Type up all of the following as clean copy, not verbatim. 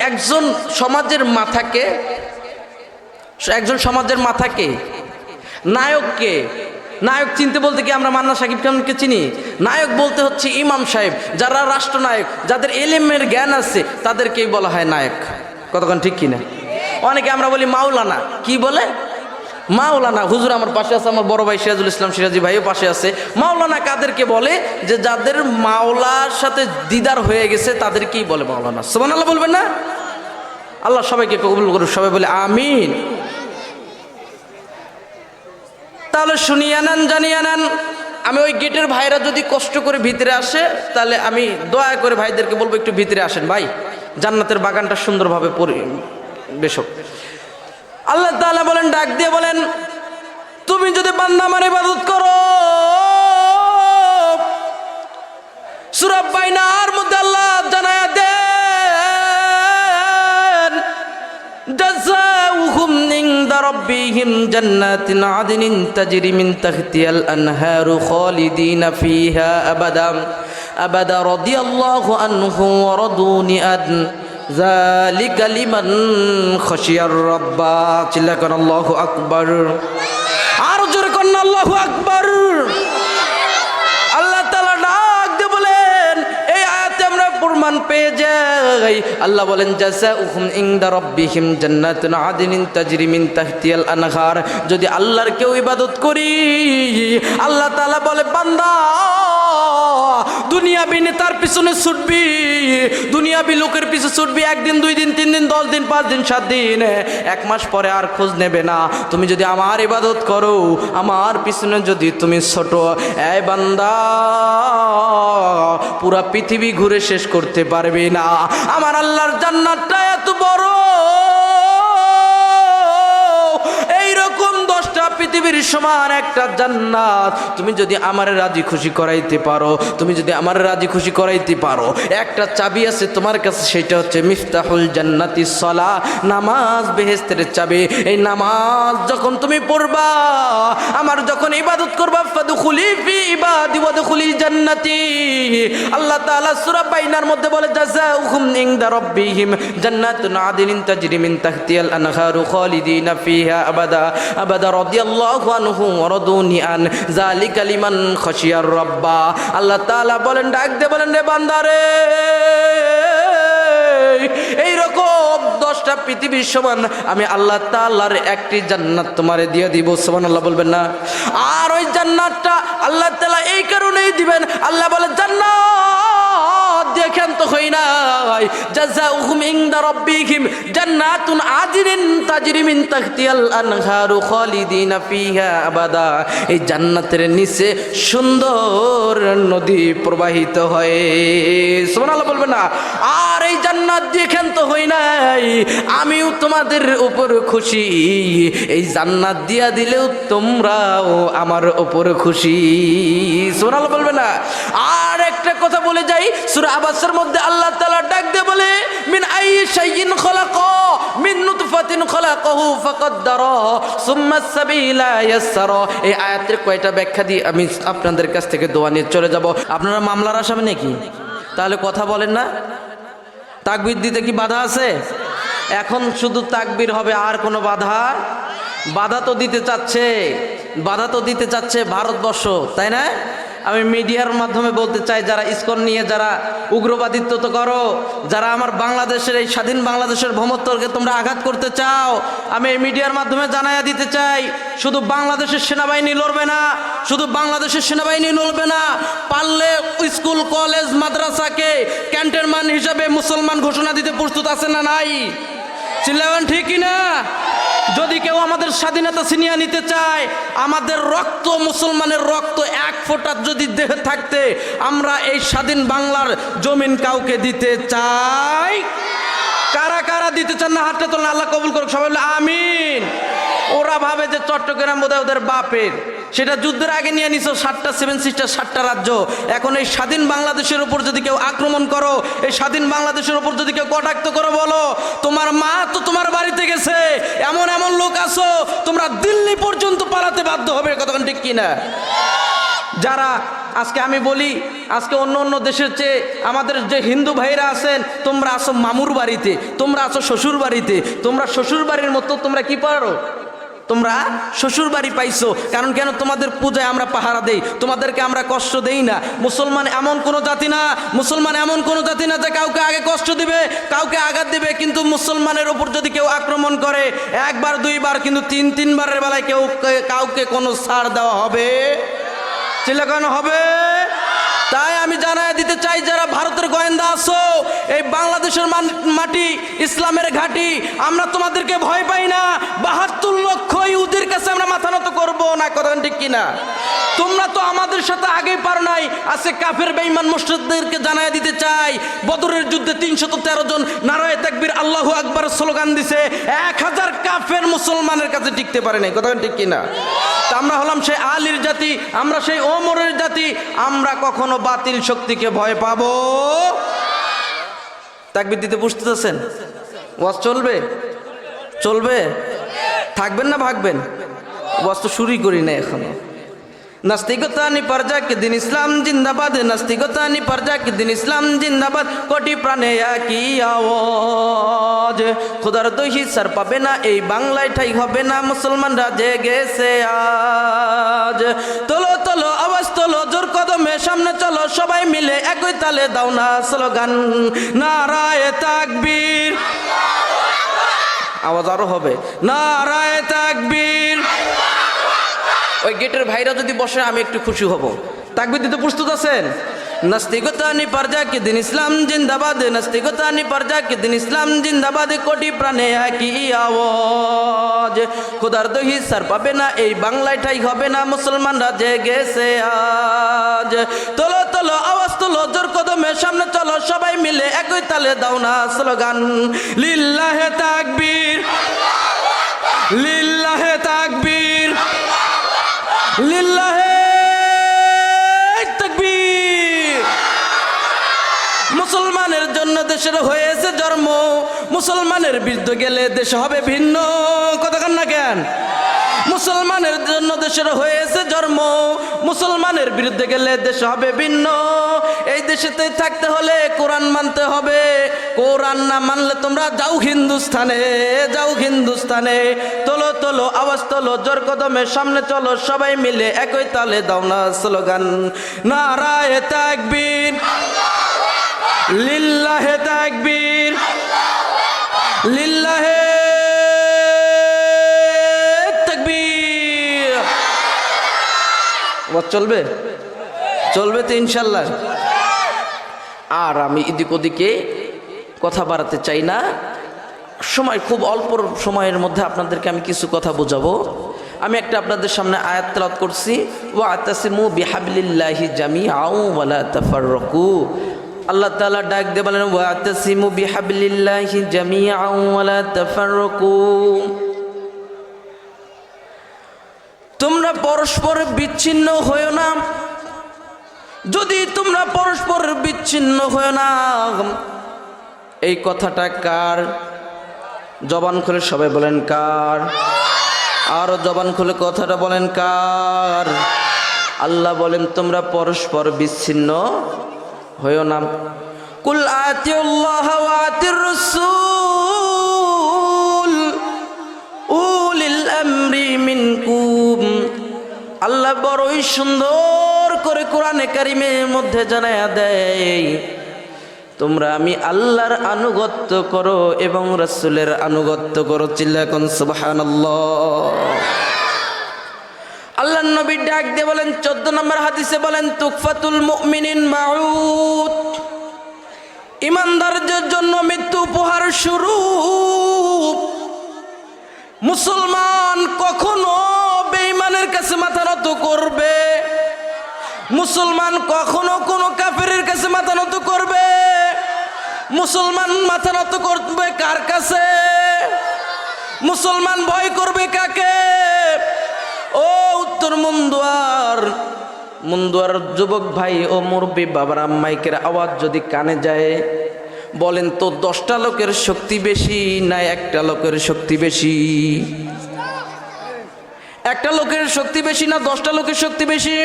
একজন সমাজের মাথাকে, নায়ককে, নায়ক চিনতে বলতে কি আমরা মান্না সাকিব খানকে চিনি? নায়ক বলতে হচ্ছে ইমাম সাহেব, যারা রাষ্ট্রনায়ক, যাদের এলেমের জ্ঞান আছে তাদেরকেই বলা হয় নায়ক। কতক্ষণ ঠিক কিনা? অনেকে আমরা বলি মাওলানা, কি বলে? মাওলানা। হুজুর আমার পাশে আছে, আমার বড় ভাই সিরাজুল ইসলাম সিরাজি ভাইও পাশে আছে। মাওলানা কাদেরকে বলে? যে যাদের মাওলার সাথে দিদার হয়ে গেছে তাদেরকেই বলে মাওলানা। সুবহানাল্লাহ বলবেন না? আল্লাহ সবাইকে কবুল করুন, সবাই বলে আমিন। তাহলে শুনিয়ে নেন, জানিয়ে নেন। আমি ওই গেটের ভাইরা যদি কষ্ট করে ভিতরে আসে, তাহলে আমি দয়া করে ভাইদেরকে বলবো একটু ভিতরে আসেন ভাই, জান্নাতের বাগানটা সুন্দরভাবে বেশক। আল্লাহ তাআলা বলেন, ডাক দিয়ে বলেন, তুমি যদি বান্দা আমার ইবাদত করো। সূরা বাইনার মধ্যে আল্লাহ জানায়া দেন, জাযাউহুম ইনদা রাব্বিহিম জান্নাতিন আদনিন তাজরি মিন তাহতিহাল আনহারু খালিদিনা ফিহা আবাদা আবাদা রাদিয়াল্লাহু আনহু ওয়া রাদুনি আন যালিকা লিমান খাশিয়ার রাব্বা। চিল্লা কর আল্লাহু আকবার। আর জোরে কর আল্লাহু আকবার। আল্লাহ তাআলা ডাক দিয়ে বলেন, এই আয়াতে আমরা প্রমাণ পেয়ে যাই। আল্লাহ বলেন, জাযাউহুম ইনদা রাব্বিহিম জান্নাতুন আদনিন তাজরি মিন তাহতিহাল আনহার। যদি আল্লাহর কেউ ইবাদত করি, আল্লাহ তাআলা বলে, বান্দা দুনিয়াবি নেতার পিছনে ছুটবি, দুনিয়াবি লোকের পিছনে ছুটবি, একদিন, 2 দিন, 3 দিন, 10 দিন, 5 দিন, 7 দিন, 1 মাস পরে আর খোঁজ নেবে না। তুমি যদি আমার ইবাদত করো, আমার পিছনে যদি তুমি ছোট, এই বান্দা পুরা পৃথিবী ঘুরে শেষ করতে পারবে না। আমার আল্লাহর জান্নাতটা এত বড়, এইরকম 10টা পৃথিবীর সমান একটা জান্নাত। তুমি যদি আমার রাজি খুশি করাইতে পারো, তুমি যদি আমার রাজি খুশি করাইতে পারো, একটা চাবি আছে তোমার কাছে, সেটা হচ্ছে মিফতাহুল জান্নাতি সালাহ, নামাজ বেহেশতের চাবি। এই নামাজ যখন তুমি পড়বা, আমার যখন ইবাদত করবা, ফাদখুলি ফি ইবাদি ওয়াদখুলি জান্নাতি। আল্লাহ তাআলা সূরা বাইনার মধ্যে বলে, জাযাউহুম ইনদা রাব্বিহিম জান্নাতুন আদনিন তাজরি মিন তাহতিহাল আনহারু খালিদিনা ফিহা আবাদা আবাদা রাদিয়াল্লাহু আনহু ওয়া রাদুনি আন যালিকা লিমান খাশিয়ার রাব্বা। আল্লাহ তাআলা বলেন, ডাক দিয়ে বলেন, রে বান্দারে, এইরকম 10টা পৃথিবীর সমান আমি আল্লাহ তাআলার একটি জান্নাত তোমারে দিয়ে দিব। সুবহানাল্লাহ বলবেন না? আর ওই জান্নাতটা আল্লাহ তাআলা এই কারণেই দিবেন, আল্লাহ বলে, জান্নাত দেখেন তো হই নাই, জাযাউহুম ইনদা রাব্বিহিম জান্নাতুন আদনিন তাজরি মিন তাহতিহাল আনহারু খালিদিনা ফিহা আবাদা। এই জান্নাতের নিচে সুন্দর নদী প্রবাহিত হয়। সুবহানাল্লাহ বলবেন না? আর এই জান্নাত দেখেন তো হই নাই, আমিও তোমাদের উপর খুশি, এই জান্নাত দিয়া দিলেও তোমরাও আমার উপর খুশি। সুবহানাল্লাহ বলবেন না? আর একটা কথা বলে যাই, সূরা আবাসের মধ্যে আল্লাহ তাআলা ডাক দিয়ে বলে, মিন আইয়ি শাইইন খালাকা মিন নুতফাতিন খালাকাহু ফাকাদ্দারা সুম্মা সাবিলা ইয়াসসারা। এই আয়াতের কয়টা ব্যাখ্যা দিয়ে আমি আপনাদের কাছ থেকে দোয়া নিয়ে চলে যাব। আপনারা মামলার আসামি নাকি? তাহলে কথা বলেন না? তাকবীর দিতে কি বাধা আছে? এখন শুধু তাকবীর হবে, আর কোনো বাধা তো দিতে চাচ্ছে ভারতবর্ষ, তাই না? আমি মিডিয়ার মাধ্যমে বলতে চাই, যারা ইসকন নিয়ে যারা উগ্রবাদিত্ব তো করো, যারা আমার বাংলাদেশের এই স্বাধীন বাংলাদেশের ভৌমত্বকে তোমরা আঘাত করতে চাও, আমি এই মিডিয়ার মাধ্যমে জানাইয়া দিতে চাই, শুধু বাংলাদেশের সেনাবাহিনী লড়বে না, শুধু বাংলাদেশের সেনাবাহিনী লড়বে না, পারলে স্কুল কলেজ মাদ্রাসাকে ক্যান্টনমেন্ট হিসাবে মুসলমান ঘোষণা দিতে প্রস্তুত আছে না নাই? চিল্লাবেন ঠিক কিনা? যদি কেউ আমাদের স্বাধীনতা ছিনিয়ে নিতে চায়, আমাদের রক্ত, মুসলমানের রক্ত 1 ফোঁটা যদি দেহে থাকতে, আমরা এই স্বাধীন বাংলার জমিন কাউকে দিতে চাই? কারা কারা দিতে চান না হাতটা তোলেন, আল্লাহ কবুল করুক, সবাই বলে আমিন। ওরা ভাবে যে চট্টগ্রাম বোধহয় ওদের বাপের, সেটা যুদ্ধের আগে নিয়ে নিছো 7টা 7 সিস্টার 7টা রাজ্য। এখন এই স্বাধীন বাংলাদেশের উপর যদি কেউ আক্রমণ করো, এই স্বাধীন বাংলাদেশের উপর যদি কেউ কটাক্ত করো, বলো তোমার মা তো তোমার বাড়িতে গেছে, এমন এমন লোক আছো তোমরা দিল্লি পর্যন্ত পালাতে বাধ্য হবে। কতক্ষণ ঠিক কিনা? যারা আজকে আমি বলি, আজকে অন্য অন্য দেশের চেয়ে আমাদের যে হিন্দু ভাইরা আছেন, তোমরা আসো মামুর বাড়িতে, তোমরা আসো শ্বশুর বাড়িতে, তোমরা শ্বশুর বাড়ির মতো তোমরা কি পারো, তোমরা শ্বশুর বাড়ি পাইছো। কারণ কেন? তোমাদের পূজায় আমরা পাহারা দেই, তোমাদেরকে আমরা কষ্ট দেই না। মুসলমান এমন কোনো জাতি না, মুসলমান এমন কোনো জাতি না যে কাউকে আগে কষ্ট দিবে, কাউকে আঘাত দিবে। কিন্তু মুসলমানের ওপর যদি কেউ আক্রমণ করে একবার দুইবার, কিন্তু তিনবারের বেলায় কেউ কাউকে কোনো ছাড় দেওয়া হবে, চিল্লানো হবে। তাই আমি জানাই দিতে চাই, যারা ভারতের গোয়েন্দা আছো, এই বাংলাদেশের মাটি ইসলামের ঘাঁটি, আমরা তোমাদেরকে ভয় পাই না। ৭২ লক্ষ ইহুদির কাছে আমরা মাথা নত করবো না, কথা ঠিক কিনা? তোমরা তো আমাদের সাথে আগেই পারো নাই। আজকে কাফের বেঈমান মুশরিকদেরকে জানাই দিতে চাই, বদরের যুদ্ধে ৩১৩ জন নারায়ে তাকবীর আল্লাহু আকবার স্লোগান দিছে, ১০০০ কাফের মুসলমানের কাছে টিকতে পারে নাই, কথা ঠিক কিনা? তা আমরা হলাম সেই আলীর জাতি, আমরা সেই ওমরের জাতি, আমরা কখনো বাতিল শক্তিকে ভয় পাবো? তাকবীর দিতে বুঝতেছেন? ওয়াজ চলবে, চলবে, থাকবেন না ভাগবেন? ওয়াজ তো শুরুই করি না এখনো। নাস্তিকতা নি পর্জা কে দিন ইসলাম জিন্দাবাদ, নাস্তিকতা নি পর্জা কে দিন ইসলাম জিন্দাবাদ, কোটি প্রাণে একই আওয়াজ, খোদার দোষী সার পাবে না, এই বাংলায় ঠাই হবে না, মুসলমানরা জেগেছে আজ। তোলো তোলো আওয়াজ তোলো, জোর কদমে সামনে চলো, সবাই মিলে একই তালে দাও না স্লোগান, নারায়ে তাকবীর। আওয়াজ আরো হবে, নারায়ে তাকবীর। ওই গেটের ভাইরা যদি বসে আমি একটু খুশি হব। তাকবীর দিতে প্রস্তুত আছেন? নাস্তিকতা নি পর্জা কে দিন ইসলাম জিন্দাবাদ, নাস্তিকতা নি পর্জা কে দিন ইসলাম জিন্দাবাদ, কোটি প্রাণে একই আওয়াজ, খোদার দোহি সার পাবে না, এই বাংলায় ঠাই হবে না, মুসলমানরা জেগেছে আজ। তোলো তোলো আওয়াজ তোলো, জোর কদমে সামনে চলো, সবাই মিলে একই তালে দাও না স্লোগান, লিল্লাহে তাকবীর, লিল্লাহে তাকবীর, লিল্লাহে তাকবীর। মুসলমানের জন্য দেশের হয়েছে জন্ম, মুসলমানের বিরুদ্ধে গেলে দেশ হবে ভিন্ন, কথা কান না কেন? মুসলমানের জন্য দেশের হয়েছে জন্ম, মুসলমানের বিরুদ্ধে গেলে দেশ হবে ভিন্ন। এই দেশেতে থাকতে হলে কোরআন মানতে হবে, কোরআন না মানলে তোমরা যাও হিন্দুস্থানে, যাও হিন্দুস্থানে। তোলো তোলো আওয়াজ তোলো, জোর কদমে সামনে চলো, সবাই মিলে একই তালে দাও না স্লোগান, নারায়ে তাকবীর, লিল্লাহে তাকবীর, লিল্লাহে তাকবীর। চলবে, চলবে তো ইনশাল্লাহ। আর আমি এদিক ওদিকে কথা বাড়াতে চাই না, সময় খুব অল্প সময়ের মধ্যে আপনাদেরকে আমি কিছু কথা বোঝাবো। আমি একটা আপনাদের সামনে আয়াত তেলাওয়াত করছি, ওয়াতাসিমু বিহাবলিল্লাহি জামিআন ওয়া লা তাফাররাকু। আল্লাহ তাআলা ডাক দিয়ে বলেন, ওয়াতাসিমু বিহাবলিল্লাহি জামিআন ওয়া লা তাফাররাকু। তোমরা পরস্পর বিচ্ছিন্ন হয়ো না। যদি তোমরা পরস্পর বিচ্ছিন্ন হয়ো না, এই কথাটা কার? জবান খুলে সবাই বলেন কার? আরো জবান খুলে কথাটা বলেন কার? আল্লাহ বলেন তোমরা পরস্পর বিচ্ছিন্ন হয়ো না। কুল আতিউল্লাহ ওয়া আতির রাসূল উলিল আমরি মিনকুম। আল্লাহ বড়ই সুন্দর করে কোরআনে কারিমের মধ্যে জানায়া দেয়, তোমরা আমি আল্লাহর আনুগত্য করো এবং রাসূলের আনুগত্য করো। চিল্লাকুন সুবহানাল্লাহ। আল্লাহর নবী ডাক দিয়ে বলেন, 14 নম্বর হাদিসে বলেন, তুকফাতুল মুমিনিন মাউত। ইমানদারদের জন্য মৃত্যু উপহার স্বরূপ। মুসলমান কখনো বেঈমানের কাছে মাথা নত করবে? মুসলমান কখনো কোনো কাফেরের কাছে মাথা নত করবে? মুসলমান মাথা নত করবে কার কাছে? মুসলমান ভয় করবে কাকে? ও উত্তর মুন্দুয়ার যুবক ভাই ও মুরব্বী বাবার মাইকের আওয়াজ যদি কানে যায়, বলেন তো 10টা লোকের শক্তি বেশি না একটা লোকের শক্তি বেশি? একটা লোকের শক্তি বেশি না 10টা লোকের শক্তি বেশি?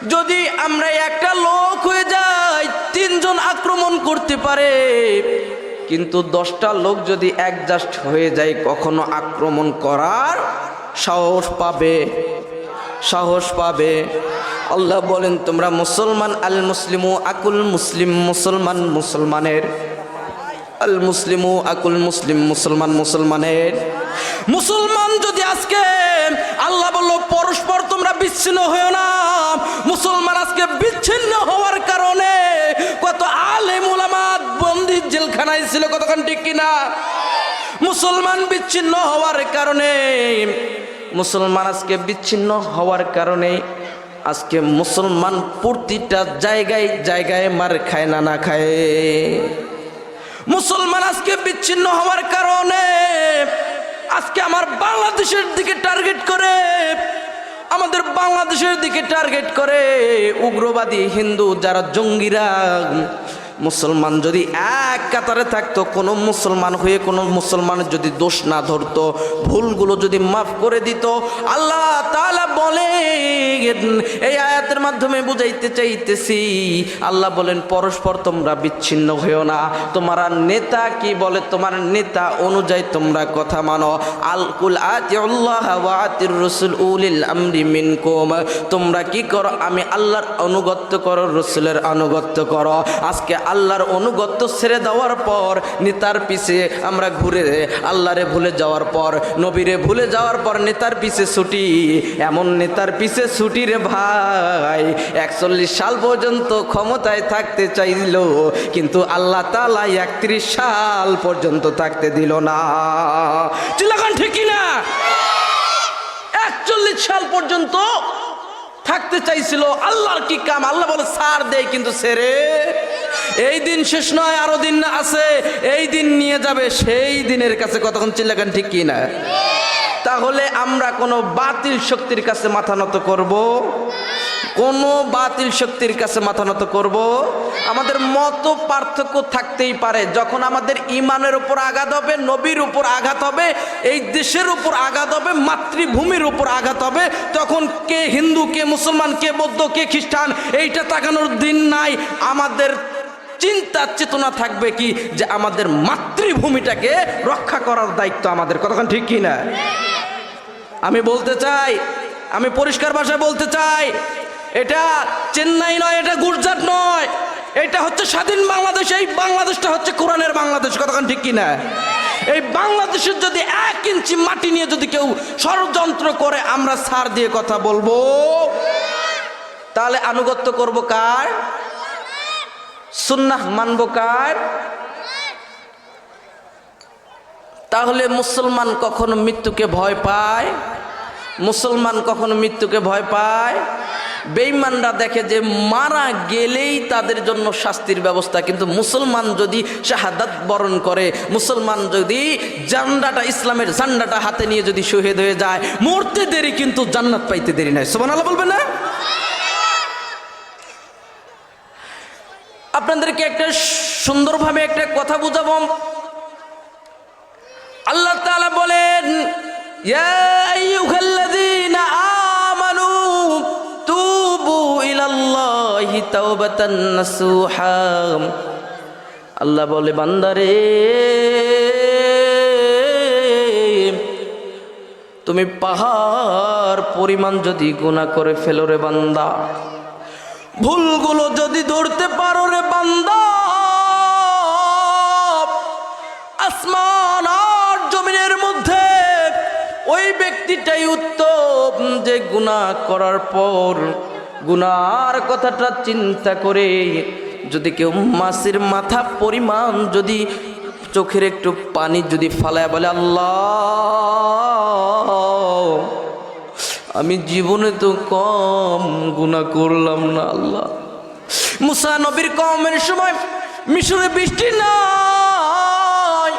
যদি আমরা একটা লোক হয়ে যাই 3 জন আক্রমণ করতে পারে, কিন্তু 10টা লোক যদি অ্যাডজাস্ট হয়ে যায় কখনো আক্রমণ করার সাহস পাবে? সাহস পাবে? আল্লাহ বলেন তোমরা মুসলমান, আল মুসলিমু আকুল মুসলিম, মুসলমান মুসলমানের, আল মুসলিমু আকুল মুসলিম, মুসলমান মুসলমানের। মুসলমান যদি আজকে আল্লাহ বলল পরস্পর তোমরা বিচ্ছিন্ন হয়েও না, মুসলমান আজকে বিচ্ছিন্ন হওয়ার কারণে কত আলেম উলামা বন্দী জেলখানায় ছিল, কতক্ষণ ঠিক কিনা? মুসলমান বিচ্ছিন্ন হওয়ার কারণে, মুসলমান আজকে বিচ্ছিন্ন হওয়ার কারণে আজকে মুসলমান প্রতিটা জায়গায় জায়গায় মার খায় না না খায়। মুসলমান আজকে বিচ্ছিন্ন হওয়ার কারণে আজকে আমার বাংলাদেশের দিকে টার্গেট করে, আমাদের বাংলাদেশের দিকে টার্গেট করে উগ্রবাদী হিন্দু যারা জঙ্গিরা। মুসলমান যদি এক কাতারে থাকতো, কোনো মুসলমান হয়ে কোনো মুসলমানের যদি দোষ না ধরতো, ভুলগুলো যদি মাফ করে দিত, আল্লাহ তাআলা বলে এই আয়াতের মাধ্যমে বুঝাইতে চাইতেছি, আল্লাহ বলেন পরস্পর তোমরা বিচ্ছিন্ন হয়েও না। তোমার নেতা কি বলে, তোমার নেতা অনুযায়ী তোমরা কথা মানো। আল কুল আতিউল্লাহ ওয়া আতির রাসূল উলিল আমরি মিনকুম, তোমরা কি করো? আমি আল্লাহর আনুগত্য করো, রাসূলের আনুগত্য করো। আজকে আল্লাহর অনুগত্য ছেড়ে দেওয়ার পর নেতার পিছে আমরা ঘুরে, আল্লাহরে ভুলে যাওয়ার পর, নবীরে ভুলে যাওয়ার পর নেতার পিছে ছুটি। এমন নেতার পিছে ছুটি রে ভাই, 41 সাল পর্যন্ত ক্ষমতায় থাকতে চাইল, কিন্তু আল্লাহ তাআলা 31 সাল পর্যন্ত থাকতে দিল না। চিল্লাগান ঠিক কিনা? 41 সাল পর্যন্ত থাকতে চাইছিল। আল্লাহর কি কাম? আল্লাহ বলে ছাড় দেয়, কিন্তু ছেড়ে এই দিন শেষ নয়, আরো দিন আছে, এই দিন নিয়ে যাবে সেই দিনের কাছে। কতক্ষণ চিল্লাগান ঠিক কি না? তাহলে আমরা কোনো বাতিল শক্তির কাছে মাথা নত করব? কোন বাতিল শক্তির কাছে মাথা নত করব? আমাদের মত পার্থক্য থাকতেই পারে, যখন আমাদের ইমানের উপর আঘাত হবে, নবীর উপর আঘাত হবে, এই দেশের উপর আঘাত হবে, মাতৃভূমির উপর আঘাত হবে, তখন কে হিন্দু, কে মুসলমান, কে বৌদ্ধ, কে খ্রিস্টান, এইটা তাকানোর দিন নাই। আমাদের চিন্তা চেতনা থাকবে কি, যে আমাদের মাতৃভূমিটাকে রক্ষা করার দায়িত্ব আমাদের। কতক্ষণ ঠিক কি না? আমি বলতে চাই, আমি পরিষ্কার ভাষায় বলতে চাই, এটা চেন্নাই নয়, এটা গুজরাট নয়, এটা হচ্ছে স্বাধীন বাংলাদেশ। এই বাংলাদেশটা হচ্ছে কোরআনের বাংলাদেশ। কতক্ষণ ঠিক কিনা? এই বাংলাদেশের যদি 1 ইঞ্চি মাটি নিয়ে যদি কেউ ষড়যন্ত্র করে, আমরা ছাড় দিয়ে কথা বলবো। তাহলে আনুগত্য করব কার? সুন্নাহ মানব কার? তাহলে মুসলমান কখনো মৃত্যুকে ভয় পায়? মুসলমান কখনো মৃত্যুকে ভয় পায়? বেঈমানরা দেখে যে মারা গেলেই তাদের জন্য শাস্তির ব্যবস্থা, কিন্তু মুসলমান যদি শাহাদাত বরণ করে, মুসলমান যদি জান্ডাটা, ইসলামের ঝান্ডাটা হাতে নিয়ে যদি শহীদ হয়ে যায়, মরতে দেরি কিন্তু জান্নাত পাইতে দেরি নাই। সুবহানাল্লাহ বলবেন না? আপনাদেরকে একটা সুন্দরভাবে একটা কথা বুঝাবো। আল্লাহ তাআলা বলেন, ইয়া আইয়ুহাল্লাযীনা আমানু তুবু ইলাল্লাহি তাওবাতান নাসুহা। আল্লাহ বলে, বান্দারে তুমি পাহাড় পরিমাণ যদি গুনাহ করে ফেলো রে বান্দা, ভুলগুলো যদি ধরতে পারো রে বান্দা, আসমান আর জমিনের মধ্যে ওই ব্যক্তিটাই উত্তম যে গুনাহ করার পর গুনার কথাটা চিন্তা করে যদি কেউ মাছের মাথা পরিমাণ যদি চোখের একটু পানি যদি ফালায় বলে, আল্লাহ আমি জীবনে তো কম গুনাহ করলাম না আল্লাহ। মুসা নবীর কওমের সময় মিশরে বৃষ্টি নাই,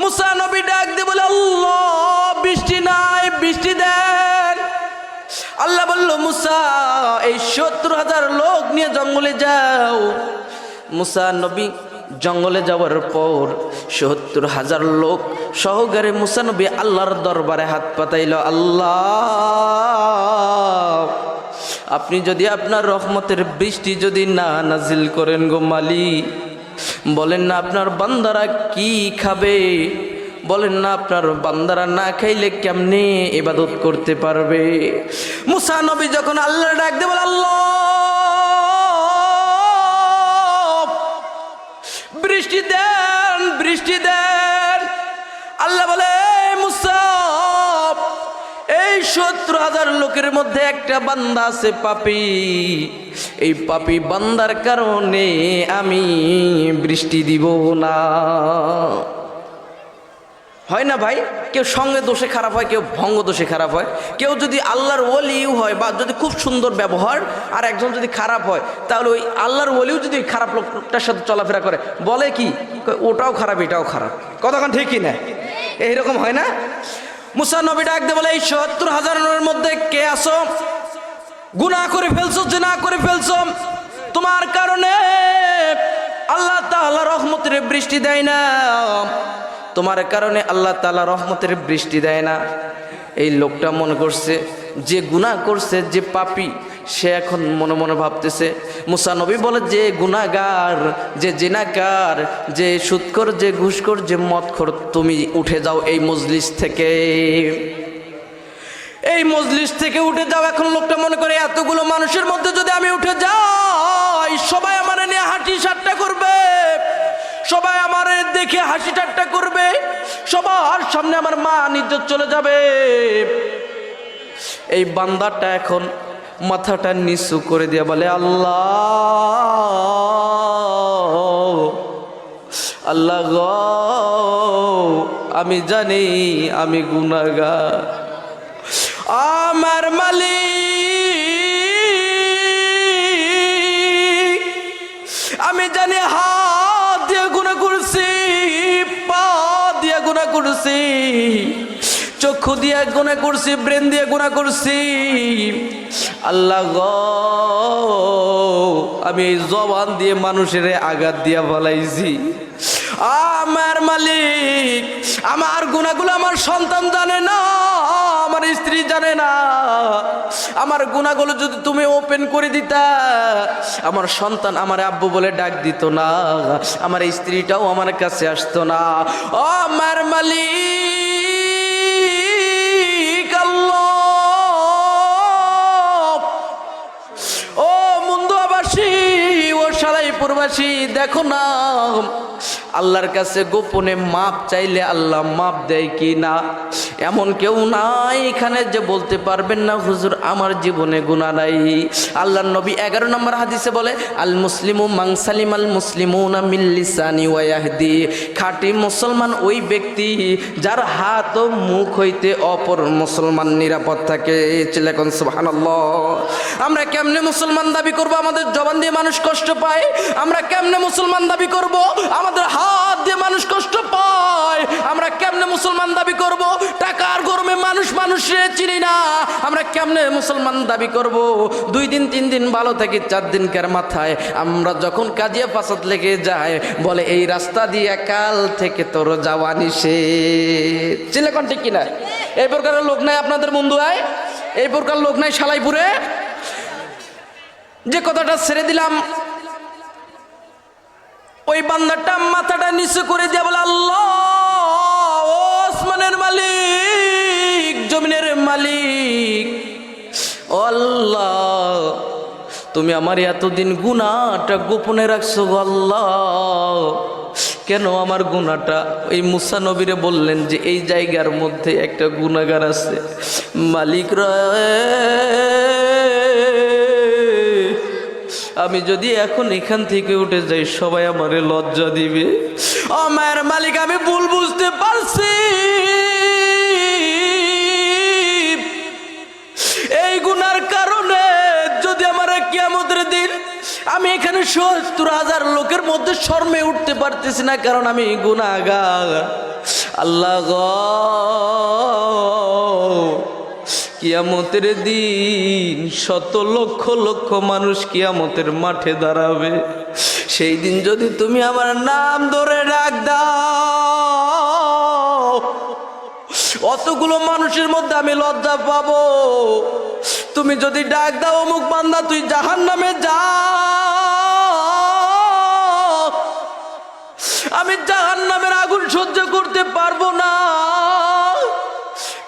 মুসা নবী ডাক দিয়ে বলে, আল্লাহ বৃষ্টি নাই, বৃষ্টি দেন। আল্লাহ বলল, মুসা এই 70,000 লোক নিয়ে জঙ্গলে যাও। মুসা নবী জঙ্গলে যাওয়ার পর 70,000 লোক সহকারে মুসা নবী আল্লাহর দরবারে হাত পাতাইল, আল্লাহ আপনি যদি আপনার রহমতের বৃষ্টি যদি না নাজিল করেন গো মালিক, বলেন না আপনার বান্দারা কি খাবে, বলেন না আপনার বান্দারা না খাইলে কেমনে ইবাদত করতে পারবে। মুসা নবী যখন আল্লাহর ডাক দিয়ে বলে, আল্লাহ বৃষ্টি দেন, বৃষ্টি দেন। আল্লাহ বলে, মুসা এই 70,000 লোকের মধ্যে একটা বান্দা আছে পাপী, এই পাপী বান্দার কারণে আমি বৃষ্টি দিব না। হয় না ভাই, কেউ সঙ্গে দোষে খারাপ হয়, কেউ ভঙ্গ দোষে খারাপ হয়। কেউ যদি আল্লাহর ওলিও হয় বা যদি খুব সুন্দর ব্যবহার, আর একজন যদি খারাপ হয়, তাহলে ওই আল্লাহর ওলিও যদি খারাপ লোকটার সাথে চলাফেরা করে, বলে কি ওটাও খারাপ এটাও খারাপ, কতক্ষণ ঠিক কি না, এইরকম হয় না। মুসা নবী ডাক দিয়ে বলে, এই 70,000 মধ্যে কে আসো গুনাহ করে ফেলছো, জিনা করে ফেলছো, তোমার কারণে আল্লাহ তাআলা রহমতের বৃষ্টি দেয় না, তোমার কারণে আল্লাহ তাআলা রহমতের বৃষ্টি দেয় না। এই লোকটা মনে করছে যে গুনাহ করছে, যে পাপী, সে এখন মনে মনে ভাবতেছে। মুসা নবী বলে, যে গুনাহগার, যে জিনাকার, যে সুদখোর, যে ঘুষখোর, যে মদখোর, তুমি উঠে যাও এই মজলিস থেকে, এই মজলিস থেকে উঠে যাও। এখন লোকটা মনে করে, এতগুলো মানুষের মধ্যে যদি আমি উঠে যাই, সবাই আমার নিয়ে হাসি ঠাট্টা করবে, সবাই আমার দেখে হাসি ঠাট্টা করবে, সবার সামনে আমার মান ইজ্জত চলে যাবে। এই বান্দাটা এখন মাথাটা নিচু করে দিয়ে বলে, আল্লাহ, আল্লাহ গো, আমি জানি আমি গুনাহগার, আমার মালিক, আমি জানি হাত দিয়ে গুনাহ করছি, পা দিয়ে গুনাহ করছি, চক্ষু দিয়ে গুনাহ করছি, ব্রেন দিয়ে গুনাহ করছি। আল্লাহ গো, আমি এই জবান দিয়ে মানুষের আঘাত দিয়া ফলাইছি। আমার মালিক, আমার গুনাহগুলো আমার সন্তান জানে না, আমার স্ত্রী জানে না। আমার গুনাহগুলো যদি তুমি ওপেন করে দিতা, আমার সন্তান আমার আব্বু বলে ডাক দিত না, আমার স্ত্রীটাও আমার কাছে আসতো না। ও আমার মালিক আল্লাহ, ও মুন্দুয়াবাসী, ও সালাইপুরবাসী, দেখো না আল্লাহর কাছে গোপনে মাপ চাইলে আল্লাহ মাপ দেয় কি না? এমন কেউ নাই এখানে যে বলতে পারবেন না হুজুর আমার জীবনে গুনাহ নাই। আল্লাহর নবী 11 নম্বর হাদিসে বলে, আল মুসলিমু মান সালিমাল মুসলিমুনা মিন লিসানি ওয়া ইয়াহদি। খাঁটি মুসলমান ওই ব্যক্তি যার হাত ও মুখ হইতে অপর মুসলমান নিরাপদ থাকে। চিল্লাকুন সুবহানাল্লাহ। আমরা কেমনে মুসলমান দাবি করব? আমাদের জবান দিয়ে মানুষ কষ্ট পায়। আমরা কেমনে মুসলমান দাবি করব? আমাদের হাত দিয়ে মানুষ কষ্ট পায়। আমরা কেমনে মুসলমান দাবি করব? টাকার গরমে মানুষ মানুষে চিনি না। আমরা কেমনে মুসলমান দাবি করব? 2 দিন 3 দিন ভালো থাকি, 4 দিনকার মাথায় আমরা যখন কাজিয়া ফাসাদ লেগে যায়, বলে এই রাস্তা দিয়ে কাল থেকে তোর যাওয়া নিষেধ। চিল্লাকুন ঠিক কিনা? এই প্রকারের লোক নাই আপনাদের বন্ধুয়ায়? এই প্রকার লোক নাই সালাইপুরে? যে কথাটা ছেড়ে দিলাম, ওই বান্দাটা মাথাটা নিচু করে দিয়ে বলে, আল্লাহ, ও আসমানের মালিক, জমিনের মালিক, ও আল্লাহ, তুমি আমার এতদিন গুনাহটা গোপনে রাখছো গো আল্লাহ। কেন আমার গুনাহটা? এই মুসা নবীরে বললেন যে এই জায়গার মধ্যে একটা গুনাহগার আছে। মালিক রে, আমি যদি এখন এখান থেকে উঠে যাই সবাই আমারে লজ্জা দিবে। ও মায়ের মালিক, আমি ভুল বুঝতে পারছি। এই গুনার কারণে যদি আমার কিয়ামতের দিন আমি এখানে 70,000 লোকের মধ্যে শর্মে উঠতে পারতেছি না, কারণ আমি গুনাহগার। আল্লাহ গো, কিয়ামতের দিন শত লক্ষ লক্ষ মানুষ কিয়ামতের মাঠে দাঁড়াবে। সেই দিন যদি তুমি আমার নাম ধরে ডাক দাও, অতগুলো মানুষের মধ্যে আমি লজ্জা পাবো। তুমি যদি ডাক দাও অমুক বান্দা তুই জাহান্নামে যা, আমি জাহান্নামের আগুন সহ্য করতে পারবো না।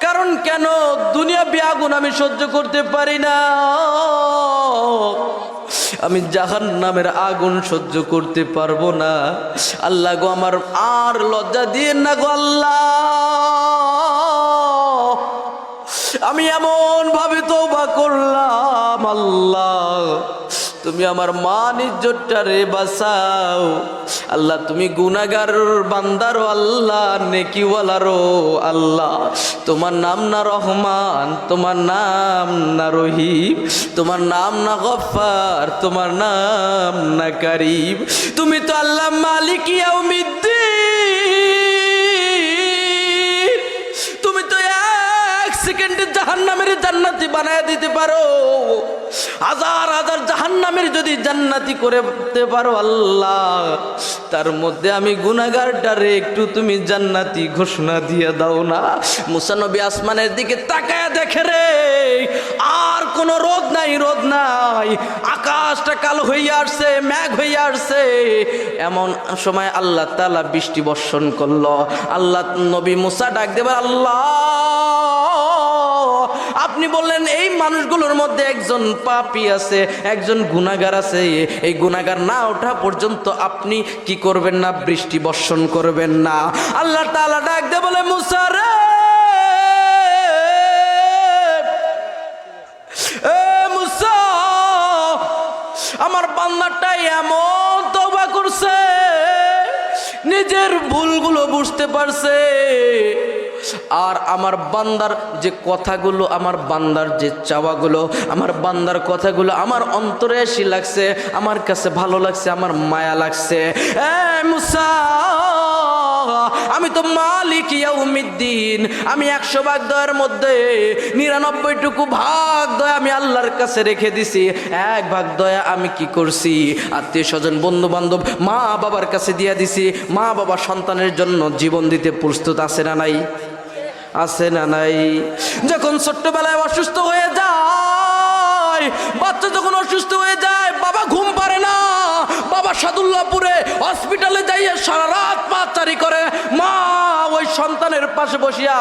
কারণ কেন? দুনিয়াবি আগুন আমি সহ্য করতে পারি না, আমি জাহান্নামের আগুন সহ্য করতে পারবো না। আল্লাহ গো আমার আর লজ্জা দিয়েন না গো আল্লাহ, আমি এমন ভাবে তওবা করলাম আল্লাহ, তুমি আমার মান ইজ্জতটা রে বাঁচাও আল্লাহ। তুমি গুনাহগার বান্দারও আল্লাহ, নেকিওয়ালারও আল্লাহ। তোমার নাম না রহমান, তোমার নাম না রহিম, তোমার নাম না গফফার, তোমার নাম না কারীম। তুমি তো আল্লাহ মালিক ইয়াউমিদ্দিন, তুমি তো এক সেকেন্ডে জাহান্নামের জান্নাতি বানায় দিতে পারো। হাজার হাজার জাহান্নামের যদি জান্নাতি করে দিতে পারো আল্লাহ, তার মধ্যে আমি গুনাহগারটারে একটু তুমি জান্নাতি ঘোষণা দিয়ে দাও না। মুসা নবী আসমানের দিকে তাকায় দেখে রে, আর কোনো রোদ নাই, রোদ নাই, আকাশটা কালো হইয়া আসছে, মেঘ হইয়া আসছে। এমন সময় আল্লাহ তাআলা বৃষ্টি বর্ষণ করলো। আল্লাহ নবী মুসা ডাক দেবার, আল্লাহ আপনি বললেন এই মানুষগুলোর মধ্যে একজন পাপী আছে, একজন গুনাহগার আছে, এই গুনাহগার না ওঠা পর্যন্ত আপনি কি করবেন না? বৃষ্টি বর্ষণ করবেন না। আল্লাহ তাআলা ডাক দিয়ে বলে, মুসা রে, এ মুসা, আমার বান্দাটাই এমন তওবা করছে, নিজের ভুলগুলো বুঝতে পারছে, আর আমার বান্দার যে কথাগুলো, আমার বান্দার যে চাওয়াগুলো, আমার বান্দার কথাগুলো আমার অন্তরে এসে লাগছে, আমার কাছে ভালো লাগছে, আমার মায়া লাগছে। এ মুসা, আমি তো মালিক ইয়াউমিদ্দিন, আমি 100 ভাগ দয়ার মধ্যে 99টুকু ভাগ দয়া আমি আল্লাহর কাছে রেখে দিছি। 1 ভাগ দয়া আমি কি করছি? আত্মীয় স্বজন, বন্ধু বান্ধব, মা বাবার কাছে দিয়ে দিছি। মা বাবা সন্তানের জন্য জীবন দিতে প্রস্তুত আছে না নাই? আছে না নাই? যখন ছোট্টবেলায় অসুস্থ হয়ে যায়, বাচ্চা যখন অসুস্থ হয়ে যায়, বাবা ঘুম পারে না, বাবা সাদুল্লাহপুরে হসপিটালে যাইয়া সারা রাত পাচারি করে, মা ওই সন্তানের পাশে বসিয়া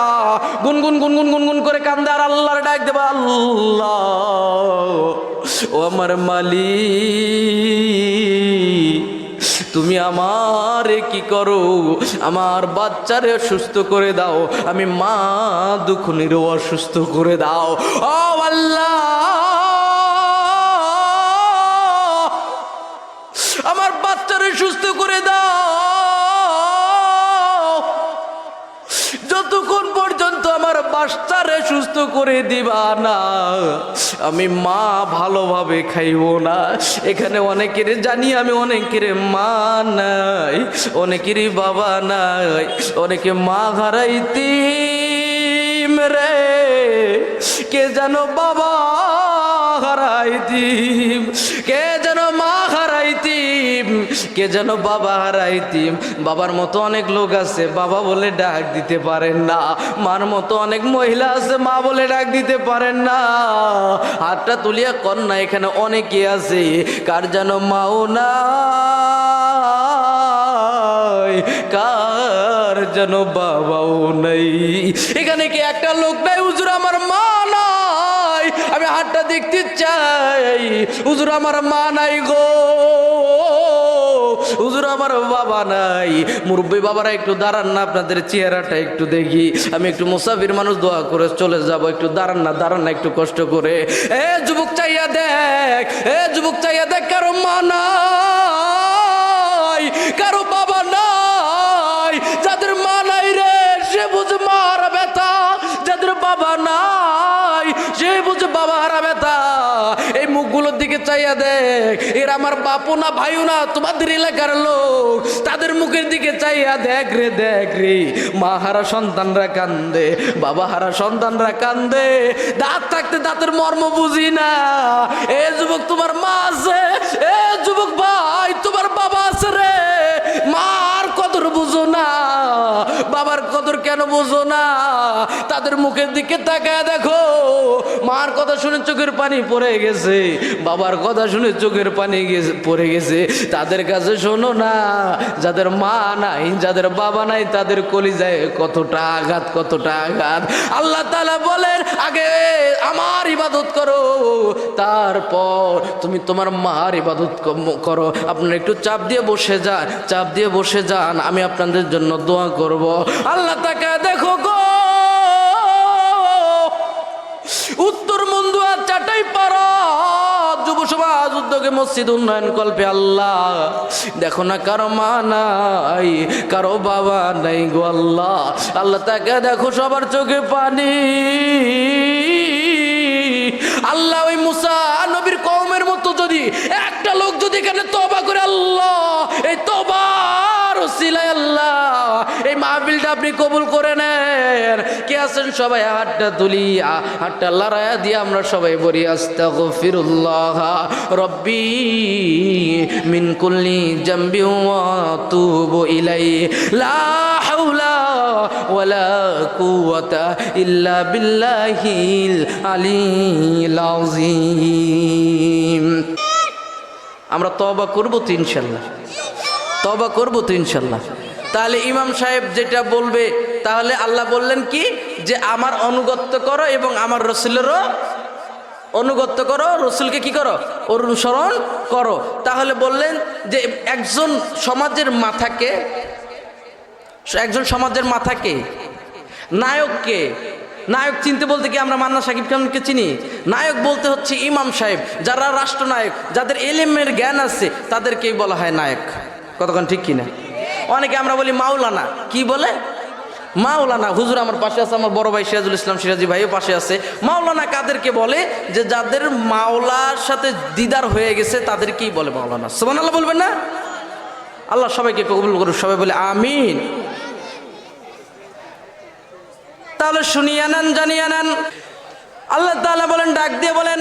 গুনগুন গুনগুন গুনগুন করে কান্দে আর আল্লাহর ডাক দেবা, আল্লাহ ও আমার মালিক, তুমি আমারে কি করো? আমার বাচ্চারে সুস্থ করে দাও, আমি মা দুখনিরও অসুস্থ করে দাও। ও আল্লাহ, আমার বাচ্চারে সুস্থ করে দাও। যতক্ষণ পর্যন্ত আমার বাচ্চারে সুস্থ করে দিবা না, আমি মা ভালোভাবে খাইব না। এখানে অনেকের জানি আমি, অনেকের মা নাই, অনেকেরই বাবা নাই, অনেকে মা হারাইতিম রে, কে যেন বাবা হারাইতিম, কে যেন মা হারাইতিম, কে যেন বাবা হারাইতিম। বাবার মতো অনেক লোক আছে, বাবা বলে ডাক দিতে পারেন না। মার মতো অনেক মহিলা আছে, মা বলে ডাক দিতে পারেন না। হাতটা তুলিয়া কর না, এখানে অনেকে আছে কার যেন মাও নাই, কার যেন বাবাও নাই। এখানে কি একটা লোক নাই, হুজুর আমার মা নাই, আমি হাতটা দেখতে চাই, হুজুর আমার মা নাই গো, হুজুর আমার বাবা নাই। মুরব্বী বাবারা একটু দাঁড়ান না, আপনাদের চেহারাটা একটু দেখি। আমি একটু মুসাফির মানুষ, দোয়া করে চলে যাব, একটু দাঁড়ান না, দাঁড়ান না একটু কষ্ট করে। এ যুবক চাইয়া দেখ, এ যুবক চাইয়া দেখ, কারো মা নাই, কারো বাবা নাই। যাদের মা নাই রে, সে বুঝে মার ব্যথা, যাদের বাবা নাই সে বুঝে বাবা হারা ব্যথা। এই মুখগুলোর দিকে চাইয়া দেখ, এরা আমার বাপু না ভাইও না, তোমাদের এলাকার লোক, তাদের মুখের দিকে চাইয়া দেখ রে, দেখ রে। মা হারা সন্তানরা কান্দে, বাবা হারা সন্তানরা কান্দে, দাঁত থাকতে দাঁতের মর্ম বুঝি না। এ যুবক তোমার মা আছে, এ যুবক ভাই তোমার বাবা আছে রে, মার কদর বুঝো না। বাবার কদর কেন বোঝো না? তাদের মুখের দিকে তাকায় দেখো, মার কথা শুনে চোখের পানি পড়ে গেছে, বাবার কথা শুনে চোখের পানি পড়ে গেছে। তাদের কাছে শোনো না, যাদের মা নাই, যাদের বাবা নাই, তাদের কলিজায় কতটা আঘাত, কতটা আঘাত। আল্লাহ তাআলা বলেন আগে আমার ইবাদত করো, তারপর তুমি তোমার মার ইবাদত করো। আপনারা একটু চাপ দিয়ে বসে যান, চাপ দিয়ে বসে যান, আমি আপনাদের জন্য দোয়া করব। আল্লাহ তাকে দেখো গো, উত্তর মন্দুয়া চাটাই পাড়া যুব সমাজ উদ্যোগে মসজিদ উন্নয়ন কল্পে আল্লাহ দেখো না, কারো মা নাই, কারো বাবা নাই গো আল্লাহ। আল্লাহ তাকে দেখো, সবার চোখে পানি। আল্লাহ ওই মুসা নবীর কওমের মতো যদি একটা লোক যদি এখানে তওবা করে, আল্লাহ এই তওবার ওসিলায় আল্লাহ এই মাহফিলটা আপনি কবুল করে নেন। কে আছেন সবাই হাতটা তুলিয়া, হাতটা লড়াইয়া দিয়ে আমরা সবাই বলি আস্তাগফিরুল্লাহ রব্বি মিন কুল্লি জামবি ওয়া আতুবু ইলাইহি লা হাওলা ওয়ালা কুওয়াতা ইল্লা বিল্লাহিল আলিয়্যিল আযীম। আমরা তওবা করব তো ইনশাআল্লাহ, তওবা করব তো ইনশাআল্লাহ। তাহলে ইমাম সাহেব যেটা বলবে, তাহলে আল্লাহ বললেন কি যে আমার অনুগত্য করো এবং আমার রসুলেরও অনুগত্য করো, রসুলকে কি করো, অনুসরণ করো। তাহলে বললেন যে একজন সমাজের মাথাকে, একজন সমাজের মাথাকে, নায়ককে, নায়ক চিনতে বলতে কি আমরা মান্না সাকিব খানকে চিনি? নায়ক বলতে হচ্ছে ইমাম সাহেব, যারা রাষ্ট্রনায়ক, যাদের এলেমের জ্ঞান আছে, তাদেরকেই বলা হয় নায়ক। কতক্ষণ ঠিক কিনা? অনেকে আমরা বলি মাওলানা, কি বলে? মাওলানা। হুজুর আমার পাশে আছে, আমার বড় ভাই সিরাজুল ইসলাম সিরাজি ভাইও পাশে আছে। মাওলানা কাদেরকে বলে? যে যাদের মাওলার সাথে দিদার হয়ে গেছে তাদেরকেই বলে মাওলানা। সুবহানাল্লাহ বলবেন না? আল্লাহ সবাইকে কবুল করুন, সবাই বলে আমিন। তাহলে শুনিয়ে নেন, জানিয়ে নেন। আল্লাহ তাআলা বলেন, ডাক দিয়ে বলেন,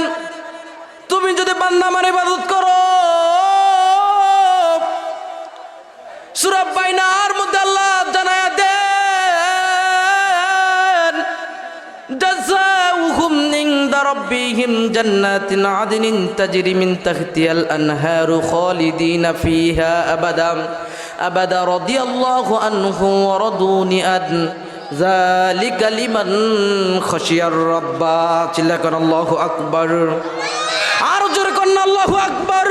তুমি যদি বান্দা আমার ইবাদত করো। সূরা বাইনার মধ্যে আল্লাহ জানায়া দেন, জাযাউহুম ইনদা রাব্বিহিম জান্নাতিন আদনিন তাজরি মিন তাহতিহাল আনহারু খালিদিনা ফিহা আবাদাম আবাদা রাদিয়াল্লাহু আনহু ওয়া রাদুনি আন যালিকা লিমান খাশিয়ার রাব্বা। চিল্লা কর আল্লাহু আকবার। আর জোরে কর না আল্লাহু আকবার।